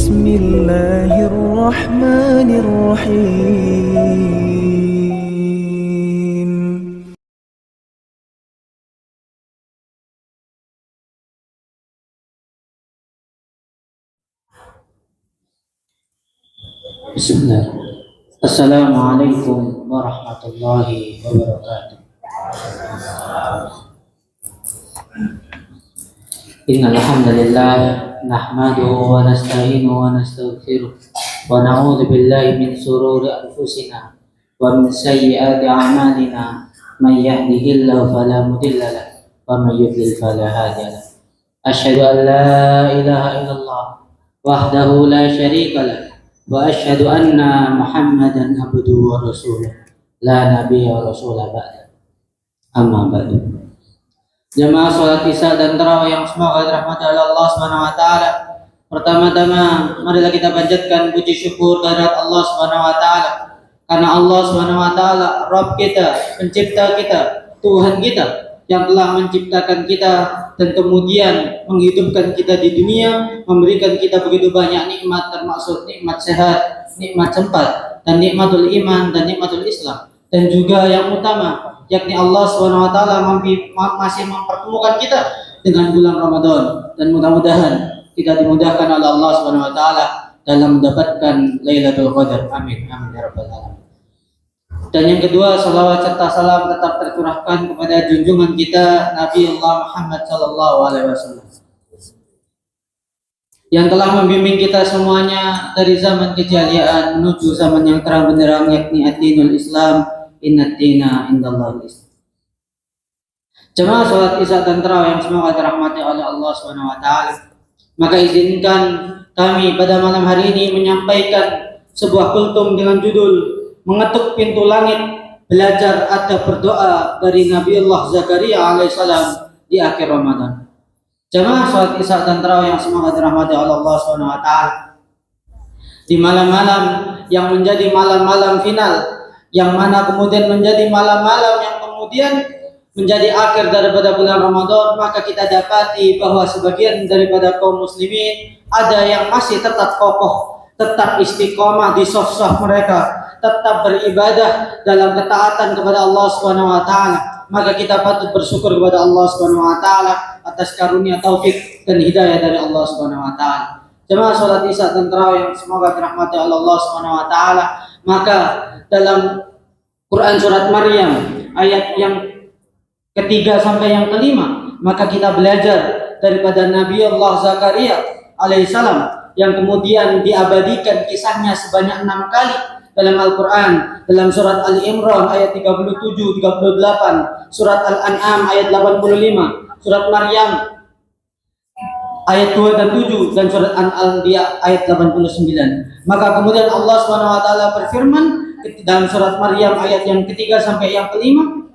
بسم الله الرحمن الرحيم. Bismillah. Assalamualaikum warahmatullahi wabarakatuh. Innal hamdalillah nahmaduhu wa nasta'inuhu wa nastaghfiruh wa na'udzu billahi min shururi anfusina wa min sayyiati a'malina. May yahdihillahu fala mudilla lahu wa may yudlil fala hadiya lahu. Asyhadu an la ilaha illallah wahdahu la syarika lahu wa asyhadu anna Muhammadan abduhu wa rasuluh la nabiyya wa rasulah ba'da. Amma ba'du. Jamaah salat Isya dan tarawih yang semoga dirahmati oleh Allah Subhanahu wa taala. Pertama-tama marilah kita panjatkan puji syukur kehadirat Allah Subhanahu wa taala. Karena Allah Subhanahu wa taala Rabb kita, pencipta kita, Tuhan kita yang telah menciptakan kita dan kemudian menghidupkan kita di dunia, memberikan kita begitu banyak nikmat, termasuk nikmat sehat, nikmat sempat, dan nikmatul iman dan nikmatul Islam. Dan juga yang utama, yakni Allah Subhanahu wa taala masih mempertemukan kita dengan bulan Ramadan, dan mudah-mudahan kita dimudahkan oleh Allah Subhanahu wa taala dalam mendapatkan Lailatul Qadar. Amin amin ya rabbal alamin. Dan yang kedua, salawat serta salam tetap tercurahkan kepada junjungan kita Nabi Allah Muhammad sallallahu alaihi wasallam yang telah membimbing kita semuanya dari zaman kejayaan menuju zaman yang terang benderang, yakni ad-dinul Islam. Inna dina indallahil Islam. Jemaah salat Isya dan tarawih yang semoga dirahmati oleh Allah Subhanahu wa taala. Maka izinkan kami pada malam hari ini menyampaikan sebuah kultum dengan judul Mengetuk Pintu Langit, Belajar Adab Berdoa dari Nabi Allah Zakaria alaihissalam di akhir Ramadan. Jemaah salat Isya dan tarawih yang semoga dirahmati oleh Allah Subhanahu wa taala. Di malam-malam yang menjadi malam-malam final, yang mana kemudian menjadi malam-malam yang kemudian menjadi akhir daripada bulan Ramadan, maka kita dapati bahwa sebagian daripada kaum muslimin ada yang masih tetap kokoh, tetap istiqomah di saf-saf mereka, tetap beribadah dalam ketaatan kepada Allah Subhanahu wa taala. Maka kita patut bersyukur kepada Allah Subhanahu wa taala atas karunia taufik dan hidayah dari Allah Subhanahu wa taala. Jemaah salat Isya dan tarawih yang semoga dirahmati oleh Allah Subhanahu wa taala. Maka dalam Quran surat Maryam ayat yang ketiga sampai yang kelima, maka kita belajar daripada Nabi Allah Zakaria alaihissalam yang kemudian diabadikan kisahnya sebanyak 6 kali dalam Al-Quran, dalam surat Ali Imran ayat 37, 38, surat Al-An'am ayat 85, surat Maryam ayat 2 dan 7, dan surat Al-Anbiya ayat 89. Maka kemudian Allah Subhanahu wa taala berfirman dalam surat Maryam ayat yang ketiga sampai yang kelima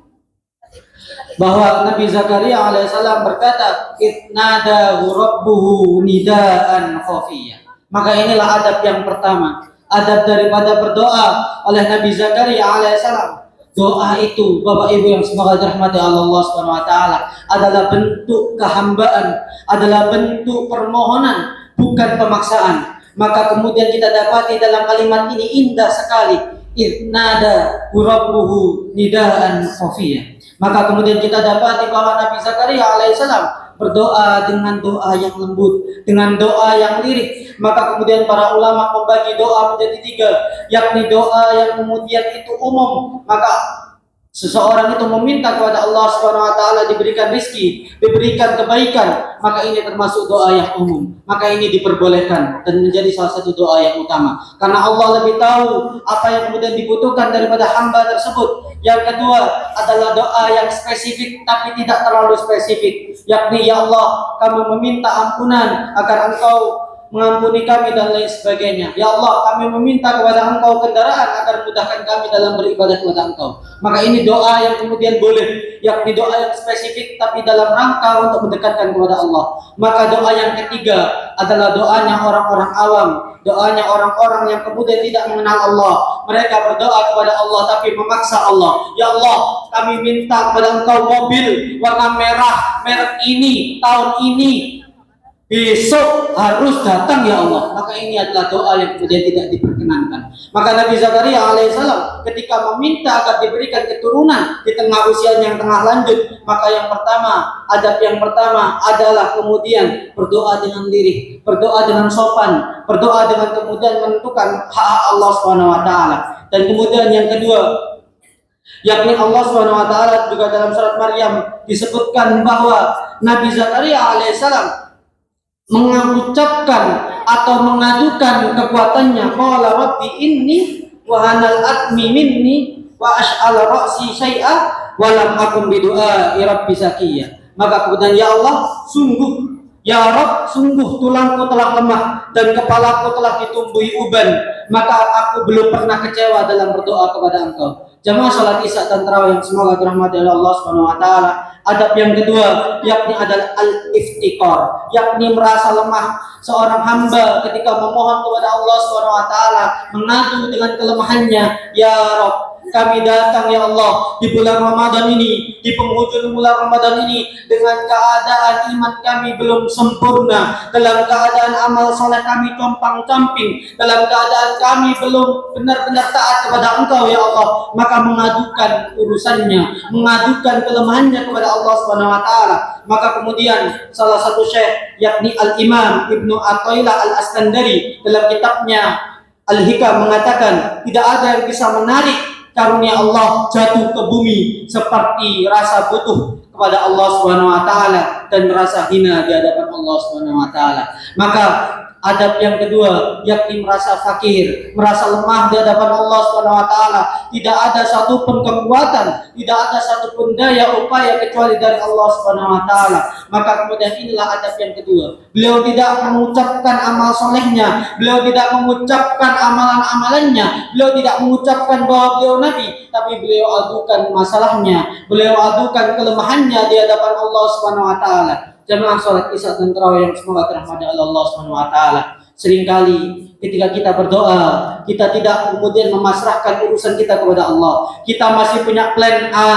bahwa Nabi Zakaria alaihissalam berkata, "Itnadahu rabbuhu nidaan khafiyya." Maka inilah adab yang pertama, adab daripada berdoa oleh Nabi Zakaria alaihissalam. Doa itu, Bapak Ibu yang semoga dirahmati Allah Subhanahu wa taala, adalah bentuk kehambaan, adalah bentuk permohonan, bukan pemaksaan. Maka kemudian kita dapati dalam kalimat ini indah sekali. Idnada rabbuhu nidaan khafiyya. Maka kemudian kita dapati bahwa Nabi Zakaria alaihissalam berdoa dengan doa yang lembut, dengan doa yang lirik. Maka kemudian para ulama membagi doa menjadi 3, yakni doa yang kemudian itu umum. Maka seseorang itu meminta kepada Allah Subhanahu wa taala diberikan rizki, diberikan kebaikan, maka ini termasuk doa yang umum. Maka ini diperbolehkan dan menjadi salah satu doa yang utama. Karena Allah lebih tahu apa yang kemudian dibutuhkan daripada hamba tersebut. Yang kedua adalah doa yang spesifik tapi tidak terlalu spesifik, yakni ya Allah, kami meminta ampunan agar Engkau mengampuni kami dan lain sebagainya. Ya Allah, kami meminta kepada Engkau kendaraan agar mudahkan kami dalam beribadah kepada Engkau. Maka ini doa yang kemudian boleh, yakni doa yang spesifik tapi dalam rangka untuk mendekatkan kepada Allah. Maka doa yang ketiga adalah doanya orang-orang awam, doanya orang-orang yang kemudian tidak mengenal Allah. Mereka berdoa kepada Allah tapi memaksa Allah. Ya Allah, kami minta kepada Engkau mobil warna merah, merek ini, tahun ini. besok harus datang ya Allah. Maka ini adalah doa yang kemudian tidak diperkenankan. Maka Nabi Zakaria alaihissalam ketika meminta agar diberikan keturunan di tengah usianya yang tengah lanjut, maka yang pertama, adab yang pertama adalah kemudian berdoa dengan lirih, berdoa dengan sopan, berdoa dengan kemudian menentukan hak Allah Subhanahu wa taala. Dan kemudian yang kedua, yakni Allah Subhanahu wa taala juga dalam surat Maryam disebutkan bahwa Nabi Zakaria alaihissalam mengucapkan atau mengadukan kekuatannya, qala rabbi inni wa hanal atmi minni wa ash'ala ra'si syai'a wa lam akun bidu'ai rabbi sakiyya. Maka kemudian ya Allah, sungguh ya Rabb, sungguh tulangku telah lemah dan kepalaku telah ditumbuhi uban, maka aku belum pernah kecewa dalam berdoa kepada Engkau. Jamaah salat Isya dan tarawih yang semoga dirahmati oleh Allah Subhanahu wa taala. Adab yang kedua yakni adalah al-iftikar, yakni merasa lemah seorang hamba ketika memohon kepada Allah Subhanahu wa taala, mengadu dengan kelemahannya. Ya Rabb, kami datang ya Allah di bulan Ramadan ini, di penghujung bulan Ramadan ini dengan keadaan iman kami belum sempurna, dalam keadaan amal soleh kami compang-camping, dalam keadaan kami belum benar-benar taat kepada Engkau ya Allah. Maka mengadukan urusannya, mengadukan kelemahannya kepada Allah Subhanahu wa taala. Maka kemudian salah satu syekh yakni Al-Imam Ibnu Athaillah Al-Askandari dalam kitabnya Al-Hikam mengatakan, tidak ada yang bisa menarik karunia Allah jatuh ke bumi seperti rasa butuh kepada Allah Subhanahu wa taala dan merasa hina di hadapan Allah Subhanahu wa taala. Maka adab yang kedua yakni merasa fakir, merasa lemah di hadapan Allah Subhanahu wa taala. Tidak ada satupun kekuatan, tidak ada satupun daya upaya kecuali dari Allah Subhanahu wa taala. Maka kemudian inilah adab yang kedua. Beliau tidak mengucapkan amal solehnya, beliau tidak mengucapkan amalan-amalannya, beliau tidak mengucapkan bahwa beliau nabi, tapi beliau adukan masalahnya, beliau adukan kelemahannya di hadapan Allah Subhanahu wa taala. Jamaah salat Isya dan tarawih yang semoga dirahmati oleh Allah Subhanahu wa taala. Seringkali ketika kita berdoa, kita tidak kemudian memasrahkan urusan kita kepada Allah. Kita masih punya plan A,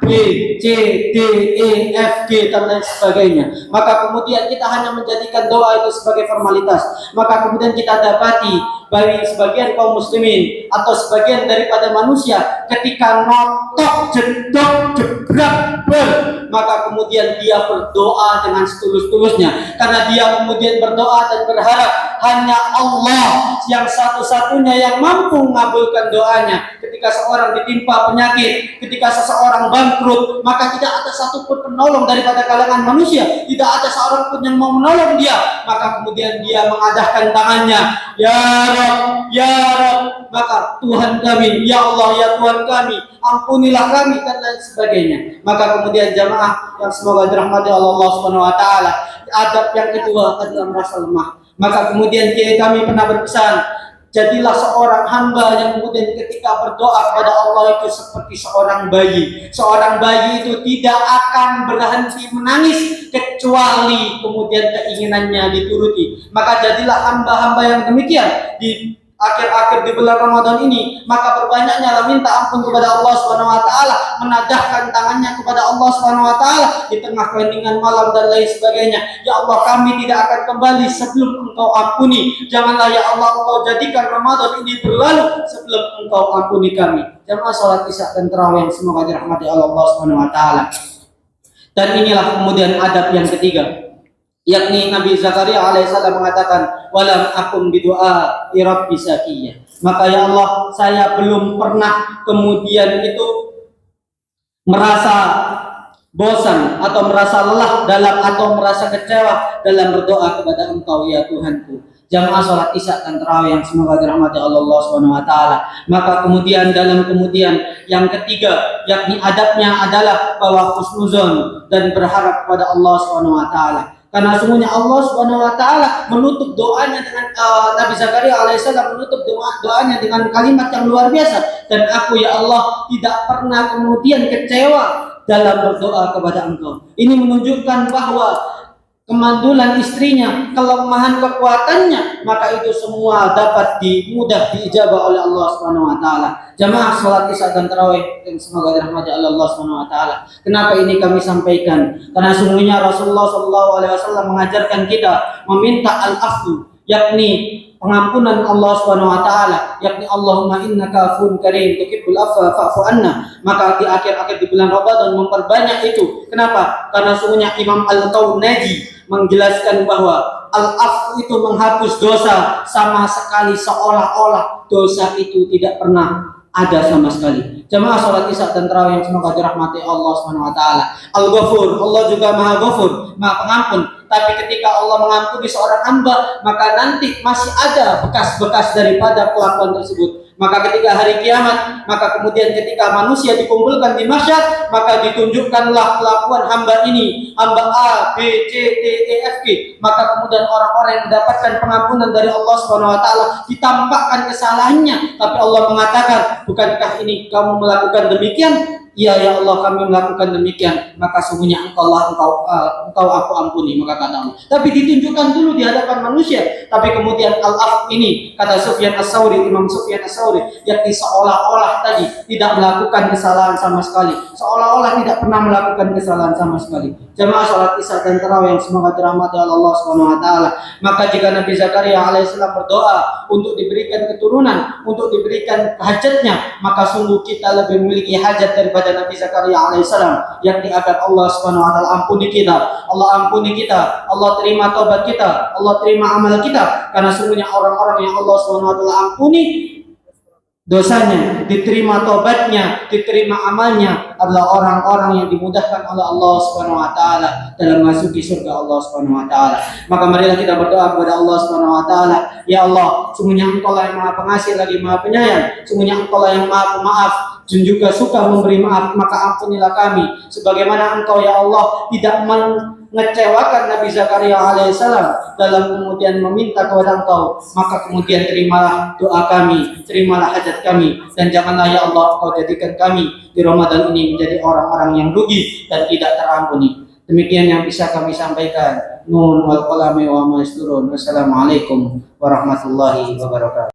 B, C, D, E, F, G dan lain sebagainya. Maka kemudian kita hanya menjadikan doa itu sebagai formalitas. Maka kemudian kita dapati bagi sebagian kaum muslimin atau sebagian daripada manusia ketika notok jedok jebrak maka kemudian dia berdoa dengan setulus-tulusnya, karena dia kemudian berdoa dan berharap hanya Allah yang satu-satunya yang mampu mengabulkan doanya. Ketika seorang ditimpa penyakit, ketika seseorang bangkrut, maka tidak ada satupun penolong daripada kalangan manusia, tidak ada seorang pun yang mau menolong dia. Maka kemudian dia mengadahkan tangannya, ya Rabb, ya Rabb, maka Tuhan kami, ya Allah, ya Tuhan kami, ampunilah kami dan lain sebagainya. Maka kemudian jamaah yang semoga dirahmati Allah Subhanahu wa taala, adab yang kedua adalah merasa lemah. Maka kemudian kami pernah berpesan, jadilah seorang hamba yang kemudian ketika berdoa kepada Allah itu seperti seorang bayi. Seorang bayi itu tidak akan berhenti menangis kecuali kemudian keinginannya dituruti. Maka jadilah hamba-hamba yang demikian di akhir-akhir di bulan Ramadan ini. Maka berbanyaknya minta ampun kepada Allah Subhanahu wa taala, menadahkan tangannya kepada Allah Subhanahu wa taala di tengah keheningan malam dan lain sebagainya. Ya Allah, kami tidak akan kembali sebelum Engkau ampuni. Janganlah ya Allah Engkau jadikan Ramadan ini berlalu sebelum Engkau ampuni kami. Jamaah salat Isya dan tarawih yang semoga dirahmati Allah Subhanahu wa taala. Dan inilah kemudian adab yang ketiga, yakni Nabi Zakaria alaihissalam mengatakan, walam akun bidu'a rabbi sakiyya. Maka ya Allah, saya belum pernah kemudian itu merasa bosan atau merasa lelah dalam atau merasa kecewa dalam berdoa kepada Engkau ya Tuhanku. Jamaah salat Isya dan tarawih yang semoga dirahmati Allah Subhanahu wa taala. Maka kemudian yang ketiga yakni adabnya adalah bahwa husnuzon dan berharap kepada Allah Subhanahu wa taala. Karena sungguhnya Allah Subhanahu wa taala menutup doanya dengan Nabi Zakaria alaihissalam menutup doanya dengan kalimat yang luar biasa, dan aku ya Allah tidak pernah kemudian kecewa dalam berdoa kepada Engkau. Ini menunjukkan bahwa kemandulan istrinya, kelemahan kekuatannya, maka itu semua dapat mudah diijabah oleh Allah Subhanahu wa taala. Jamaah salat Isya dan tarawih yang semoga dirahmati oleh Allah Subhanahu wa taala. Kenapa ini kami sampaikan? Karena sungguhnya Rasulullah sallallahu alaihi wasallam mengajarkan kita meminta al-afwu, yakni pengampunan Allah Subhanahu wa taala, yakni Allahumma innaka afuwun karim tuhibbul afwa fa'fu anna. Maka di akhir-akhir di bulan Ramadan memperbanyak itu. Kenapa? Karena sungguhnya Imam Al-Qawnaji menjelaskan bahwa al-afwu itu menghapus dosa sama sekali, seolah-olah dosa itu tidak pernah ada sama sekali. Jamaah salat Isya dan tarawih yang semoga dirahmati Allah Subhanahu wa taala. Al-Ghafur, Allah juga Maha Ghafur, Maha Pengampun. Tapi ketika Allah mengampuni seorang hamba, maka nanti masih ada bekas-bekas daripada kelakuan tersebut. Maka ketika hari kiamat, maka kemudian ketika manusia dikumpulkan di mahsyar, maka ditunjukkanlah kelakuan hamba ini, hamba A, B, C, D, E, F, G. Maka kemudian orang-orang yang mendapatkan pengampunan dari Allah Subhanahu wa taala ditampakkan kesalahannya, tapi Allah mengatakan, "Bukankah ini kamu melakukan demikian?" "Iya ya Allah, kami melakukan demikian." "Maka sungguhnya engkau aku ampuni." Maka kata Allah. Tapi ditunjukkan dulu di hadapan manusia. Tapi kemudian al-af ini, kata Sufyan Ats-Tsauri, Imam Sufyan Ats-Tsauri, yakni seolah-olah tadi tidak melakukan kesalahan sama sekali, seolah-olah tidak pernah melakukan kesalahan sama sekali. Jamaah salat Isya dan tarawih yang semoga dirahmati Allah Subhanahu wa taala. Maka jika Nabi Zakaria alaihissalam berdoa untuk diberikan keturunan, untuk diberikan hajatnya, maka sungguh kita lebih memiliki hajat daripada Nabi Zakaria alaihissalam, yakni agar Allah Subhanahu wa taala ampuni kita, Allah ampuni kita, Allah terima taubat kita, Allah terima amal kita. Karena sungguhnya orang-orang yang Allah Subhanahu wa taala ampuni dosanya, diterima taubatnya, diterima amalnya adalah orang-orang yang dimudahkan oleh Allah Subhanahu wa taala dalam masuki surga Allah Subhanahu wa taala. Maka marilah kita berdoa kepada Allah Subhanahu wa taala, ya Allah, sungguhnya Engkau lah yang Maha Pengasih lagi Maha Penyayang, sungguhnya Engkau lah yang Maha Pemaaf dan juga suka memberi maaf, maka ampunilah kami sebagaimana Engkau ya Allah tidak mengecewakan Nabi Zakaria alaihissalam dalam kemudian meminta kepada Engkau, maka kemudian terimalah doa kami, terimalah hajat kami, dan janganlah ya Allah Engkau jadikan kami di Ramadan ini menjadi orang-orang yang rugi dan tidak terampuni. Demikian yang bisa kami sampaikan. Nun wal qalami wa ma yasturun. Wassalamualaikum warahmatullahi wabarakatuh.